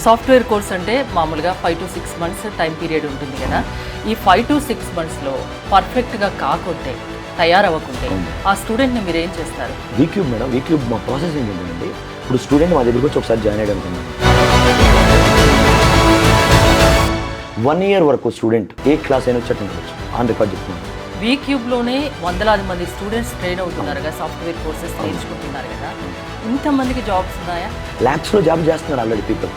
Software course అంటే మామూలుగా 5 to 6 months time period ఉంటుంది కదా. ఈ 5 to 6 monthsలో పర్ఫెక్ట్గా కాకుంటే, తయారవ్వకుంటే ఆ స్టూడెంట్ని మీరు ఏం చేస్తారు? వీక్యూబ్ మేడం, వీక్యూబ్ మా ప్రాసెస్ ఏంటంటే ఇప్పుడు స్టూడెంట్ మా దగ్గరికి వచ్చి ఒకసారి జాయిన్ అయ్యాడు అనుకున్నాను. 1 year వరకు స్టూడెంట్ ఏ క్లాస్ అయినా వచ్చి ఉండవచ్చు, ఆన్ రికార్డ్ చెప్తున్నాను. వీక్యూబ్లోనే వందలాది మంది స్టూడెంట్స్ ట్రైన్ అవుతున్నారు కదా, సాఫ్ట్వేర్ కోర్సెస్ నేర్చుకుంటున్నారు కదా. ఇంతమందికి జాబ్స్ ఉన్నాయా? ల్యాక్స్లో జాబ్ చేస్తున్నారు ఆల్రెడీ పీపుల్.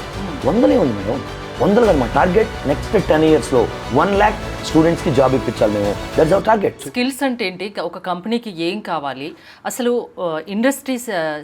వందలే ఉంది మేడం, వందలు కదా. మా టార్గెట్ నెక్స్ట్ 10 yearsలో 1 lakh స్టూడెంట్స్కి జాబ్ ఇప్పించాలి మేము. That's our target. స్కిల్స్ అంటే ఏంటి? ఒక కంపెనీకి ఏం కావాలి, అసలు ఇండస్ట్రీ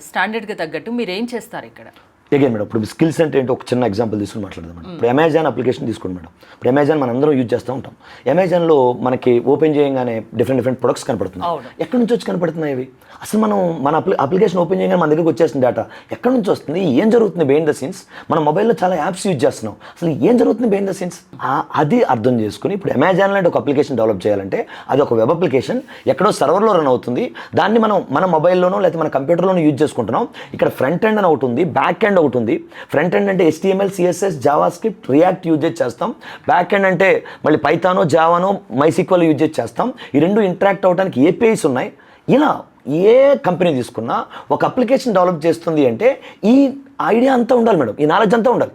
స్టాండర్డ్గా తగ్గట్టు మీరు ఏం చేస్తారు ఇక్కడ? అగైన్ మేడం, ఇప్పుడు స్కిల్స్ అంటే ఏంటో ఒక చిన్న ఎగ్జాంపుల్ తీసుకుని మాట్లాడదాం మేడం. ఇప్పుడు అమెజాన్ అప్లికేషన్ తీసుకోండి మేడం. ఇప్పుడు అమెజాన్ మనం అందరం యూజ్ చేస్తూ ఉంటాం. అమెజాన్లో మనకి ఓపెన్ చేయగానే డిఫరెంట్ ప్రొడక్ట్స్ కనపడుతున్నాయి. ఎక్కడి నుంచి వచ్చి కనపడుతున్నాయి అవి? అసలు మనం మన అప్లికేషన్ ఓపెన్ చేయగానే మన దగ్గరికి వచ్చేసిన డేటా ఎక్కడి నుంచి వస్తుంది, ఏం జరుగుతుంది బిహైండ్ ద సీన్స్? మన మొబైల్లో చాలా యాప్స్ యూజ్ చేస్తున్నాం, అసలు ఏం జరుగుతుంది బిహైండ్ ద సీన్స్? అది అర్థం చేసుకుని ఇప్పుడు అమెజాన్ లాంటి ఒక అప్లికేషన్ డెవలప్ చేయాలంటే అది ఒక వెబ్ అప్లికేషన్, ఎక్కడో సర్వర్లో రన్ అవుతుంది. దాన్ని మనం మన మొబైల్లోనో లేకపోతే మన కంప్యూటర్లోనో యూజ్ చేసుకుంటున్నాం. ఇక్కడ ఫ్రంట్ ఎండ్ అని ఒకటి ఉంది, బ్యాక్ ఎండ్ ఒకటి ఉంది. ఫ్రంట్ ఎండ్ అంటే HTML, CSS, JavaScript, React use చేస్తాం. బ్యాక్ ఎండ్ అంటే మళ్ళీ పైథానో, జావానో, MySQL యూజ్ చేస్తాం. ఈ రెండు ఇంటరాక్ట్ అవ్వడానికి APIs ఉన్నాయి. ఇలా ఏ కంపెనీ తీసుకున్నా ఒక అప్లికేషన్ డెవలప్ చేస్తుంది అంటే ఈ ఐడియా అంతా ఉండాలి మేడం, ఈ నాలెడ్జ్ అంతా ఉండాలి.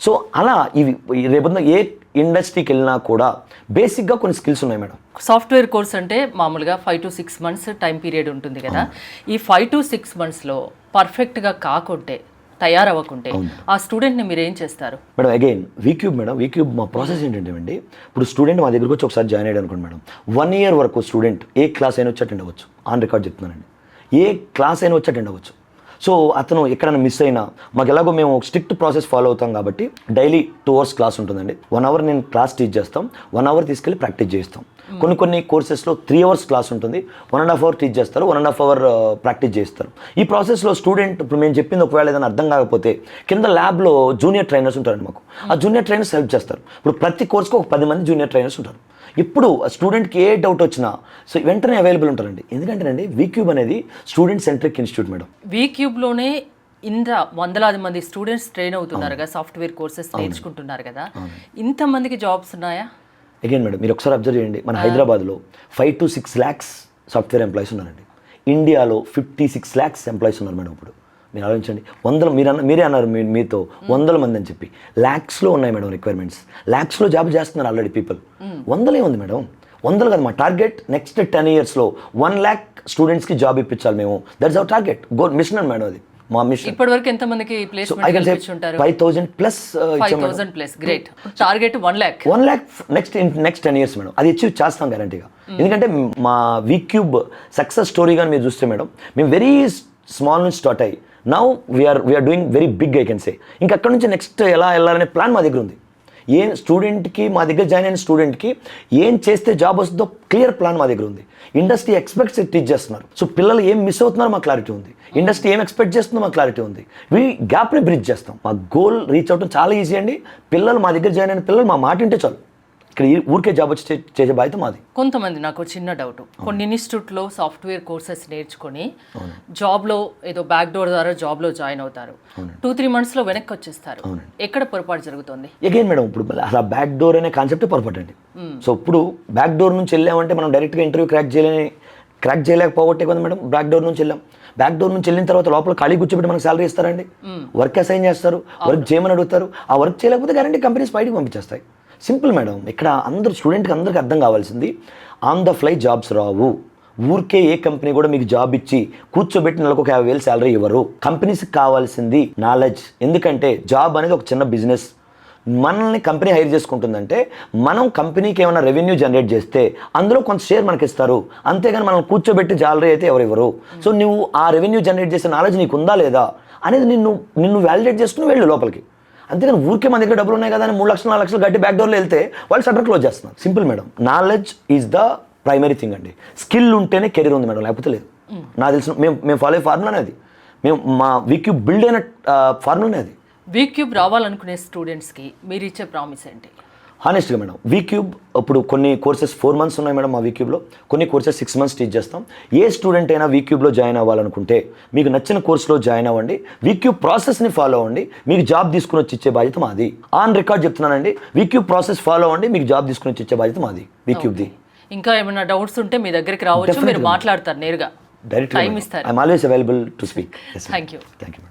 సో అలా ఇవి రేపు ఏ ఇండస్ట్రీకి వెళ్ళినా కూడా బేసిక్గా కొన్ని స్కిల్స్ ఉన్నాయి మేడం. సాఫ్ట్వేర్ కోర్స్ అంటే మామూలుగా 5 to 6 months టైం పీరియడ్ ఉంటుంది కదా. ఈ 5 to 6 monthsలో పర్ఫెక్ట్గా కాకుంటే, తయారవ్వకుంటే ఆ స్టూడెంట్ని మీరు ఏం చేస్తారు? Madam again V Cube madam, V Cube మా ప్రాసెస్ ఏంటంటే అండి, ఇప్పుడు స్టూడెంట్ మా దగ్గరికి వచ్చి ఒకసారి జాయిన్ అయ్యాడు అనుకోండి మేడం. 1 year వరకు స్టూడెంట్ ఏ క్లాస్ అయినా వచ్చి అటెండ్ అవ్వచ్చు, ఆన్ రికార్డ్ చెప్తున్నానండి. ఏ క్లాస్ అయినా వచ్చి అటెండ్ అవ్వచ్చు. సో అతను ఎక్కడైనా మిస్ అయినా మాకు ఎలాగో మేము స్ట్రిక్ట్ ప్రాసెస్ ఫాలో అవుతాం కాబట్టి డైలీ 2 hours క్లాస్ ఉంటుందండి. 1 hour నేను క్లాస్ టీచ్ చేస్తాం, 1 hour తీసుకెళ్ళి ప్రాక్టీస్ చేస్తాం. కొన్ని కోర్సెస్లో 3 hours క్లాస్ ఉంటుంది, 1.5 hour టీచ్ చేస్తారు, 1.5 hour ప్రాక్టీస్ చేస్తారు. ఈ ప్రాసెస్లో స్టూడెంట్ ఇప్పుడు మేము చెప్పింది ఒకవేళ ఏదైనా అర్థం కాకపోతే కింద ల్యాబ్లో జూనియర్ ట్రైనర్స్ ఉంటారండి మాకు. ఆ జూనియర్ ట్రైనర్స్ హెల్ప్ చేస్తారు. ఇప్పుడు ప్రతి కోర్స్కి ఒక 10 మంది జూనియర్ ట్రైనర్స్ ఉంటారు. ఇప్పుడు స్టూడెంట్కి ఏ డౌట్ వచ్చినా సో వెంటనే అవైలబుల్ ఉంటారండి. ఎందుకంటేనండి వీక్యూబ్ అనేది స్టూడెంట్ సెంట్రిక్ ఇన్స్టిట్యూట్ మేడం. వీక్యూబ్లోనే వందలాది మంది స్టూడెంట్స్ ట్రైన్ అవుతున్నారు కదా, సాఫ్ట్వేర్ కోర్సెస్ నేర్చుకుంటున్నారు కదా. ఇంతమందికి జాబ్స్ ఉన్నాయా? అగైన్ మేడం మీరు ఒకసారి అబ్జర్వ్ చేయండి, మన హైదరాబాద్లో 5 to 6 lakhs సాఫ్ట్వేర్ ఎంప్లాయీస్ ఉన్నారండి. ఇండియాలో 56 lakhs ఎంప్లాయీస్ ఉన్నారు మేడం. ఇప్పుడు మీరు ఆలోచించండి, మీరే అన్నారు మీతో 100 మంది అని చెప్పి. ల్యాక్స్లో ఉన్నాయి మేడం రిక్వైర్మెంట్స్, ల్యాక్స్లో జాబ్ చేస్తున్నారు ఆల్రెడీ పీపుల్. వందలే ఉంది మేడం, వందలు కదా. మా టార్గెట్ నెక్స్ట్ 10 yearsలో 1 lakh స్టూడెంట్స్కి జాబ్ ఇప్పించాలి మేము. దట్స్ అవర్ టార్గెట్, మిషన్ అని మేడం. అది మా మిషన్. ఇప్పటివరకు ఎంతమందికి placement 5,000 plus. 5,000 plus, great. Target 1 lakh next 10 years madam. అది అచీవ్ చేస్తాం గ్యారంటీగా. ఎందుకంటే మా వీక్యూబ్ సక్సెస్ స్టోరీ కానీ మీరు చూస్తే మేడం, మేము వెరీ స్మాల్ నుంచి స్టార్ట్ అయ్యి now we are doing very big I can say. ఇంకా అక్కడ నుంచి నెక్స్ట్ ఎలా వెళ్ళాలనే ప్లాన్ మా దగ్గర ఉంది. ఏం స్టూడెంట్కి మా దగ్గర జాయిన్ అయిన స్టూడెంట్కి ఏం చేస్తే జాబ్ వస్తుందో క్లియర్ ప్లాన్ మా దగ్గర ఉంది. ఇండస్ట్రీ ఎక్స్పెక్ట్స్ టీచ్ చేస్తున్నారు. సో పిల్లలు ఏం మిస్ అవుతున్నారో మా క్లారిటీ ఉంది, ఇండస్ట్రీ ఏం ఎక్స్పెక్ట్ చేస్తుందో మా క్లారిటీ ఉంది. గ్యాప్ని బ్రిడ్జ్ చేస్తాం. మా గోల్ రీచ్ అవడం చాలా ఈజీ అండి. పిల్లలు మా దగ్గర జాయిన్ అయిన పిల్లలు మా మాట వింటే చాలు, ఇక్కడ ఊరికే జాబ్ వచ్చి చేసే బాధ్యత మాది. కొంతమంది నాకు చిన్న డౌట్, కొన్ని ఇన్స్టిట్యూట్లో సాఫ్ట్వేర్ కోర్సెస్ నేర్చుకొని జాబ్లో ఏదో బ్యాక్ డోర్ ద్వారా జాబ్లో జాయిన్ అవుతారు, 2-3 monthsలో వెనక్కి వచ్చేస్తారు. ఎక్కడ పొరపాటు జరుగుతుంది? అగైన్ మేడం, ఇప్పుడు అలా బ్యాక్ డోర్ అనే కాన్సెప్టే పొరపాటు అండి. సో ఇప్పుడు బ్యాక్ డోర్ నుంచి వెళ్ళామంటే మనం డైరెక్ట్గా ఇంటర్వ్యూ క్రాక్ చేయలేకపోవట్టే కదా మేడం. బ్యాక్ డోర్ నుంచి వెళ్ళాం, బ్యాక్ డోర్ నుంచి వెళ్ళిన తర్వాత లోపల ఖాళీ కూర్చోబెట్టి మనకు సాలరీ ఇస్తారండి, వర్క్ అసైన్ చేస్తారు, వర్క్ చేయమని అడుగుతారు. ఆ వర్క్ చేయలేకపోతే గ్యారంటీ కంపెనీస్ బయటకు పంపించేస్తాయి. Simple madam. ఇక్కడ స్టూడెంట్కి అందరికీ అర్థం కావాల్సింది, ఆన్ ద ఫ్లై జాబ్స్ రావు. ఊరికే ఏ కంపెనీ కూడా మీకు జాబ్ ఇచ్చి కూర్చోబెట్టి నెలకు 50,000 శాలరీ ఇవ్వరు. కంపెనీస్కి కావాల్సింది నాలెడ్జ్. ఎందుకంటే జాబ్ అనేది ఒక చిన్న బిజినెస్. మనల్ని కంపెనీ హైర్ చేసుకుంటుందంటే మనం కంపెనీకి ఏమైనా రెవెన్యూ జనరేట్ చేస్తే అందులో కొంత షేర్ మనకి ఇస్తారు, అంతేగాని మనం కూర్చోబెట్టి శాలరీ అయితే ఎవరు ఇవ్వరు. సో నువ్వు ఆ రెవెన్యూ జనరేట్ చేసే నాలెడ్జ్ నీకు ఉందా లేదా అనేది నిన్ను వ్యాలిడేట్ చేసుకుని వెళ్ళు లోపలికి. అంతేగాని ఊరికే మన దగ్గర డబ్బులు ఉన్నాయి కదా అని 3 లక్షలు 4 లక్షలు గట్టి బ్యాక్ డోర్లో వెళ్తే వాళ్ళు షట్టర్ క్లోజ్ చేస్తున్నారు. Simple madam, knowledge is the primary thing అండి. స్కిల్ ఉంటేనే కెరీర్ ఉంది మేడం, లేకపోతే లేదు. నాకు తెలిసిన మేము ఫాలో అయ్యే ఫార్ములానే అది. మా వీక్యూబ్ బిల్డ్ అయిన ఫార్ములానే అది. వీక్యూబ్ రావాలనుకునే స్టూడెంట్స్కి మీరు ఇచ్చే ప్రామిస్ ఏంటి? హానెస్ట్గా మేడం వీక్యూబ్ ఇప్పుడు కొన్ని కోర్సెస్ 4 months ఉన్నాయి మేడం మా వీక్యూబ్లో, కొన్ని కోర్సెస్ 6 months టీచ్ చేస్తాం. ఏ స్టూడెంట్ అయినా వీక్యూబ్లో జాయిన్ అవ్వాలనుకుంటే మీకు నచ్చిన కోర్సులో జాయిన్ అవ్వండి, వీక్యూబ్ ప్రాసెస్ని ఫాలో అవ్వండి, మీకు జాబ్ తీసుకుని వచ్చి ఇచ్చే బాధ్యత మాది. ఆన్ రికార్డ్ చెప్తున్నానండి, వీక్యూబ్ ప్రాసెస్ ఫాలో అవ్వండి, మీకు జాబ్ తీసుకుని వచ్చి ఇచ్చే బాధ్యత మాది వీక్యూబ్ది. ఇంకా ఏమైనా డౌట్స్ ఉంటే మీ దగ్గరికి రావచ్చు, మీరు మాట్లాడతారు నేరుగా, డైరెక్ట్ టైం ఇస్తారు. I'm always available to speak. Thank you. Thank you.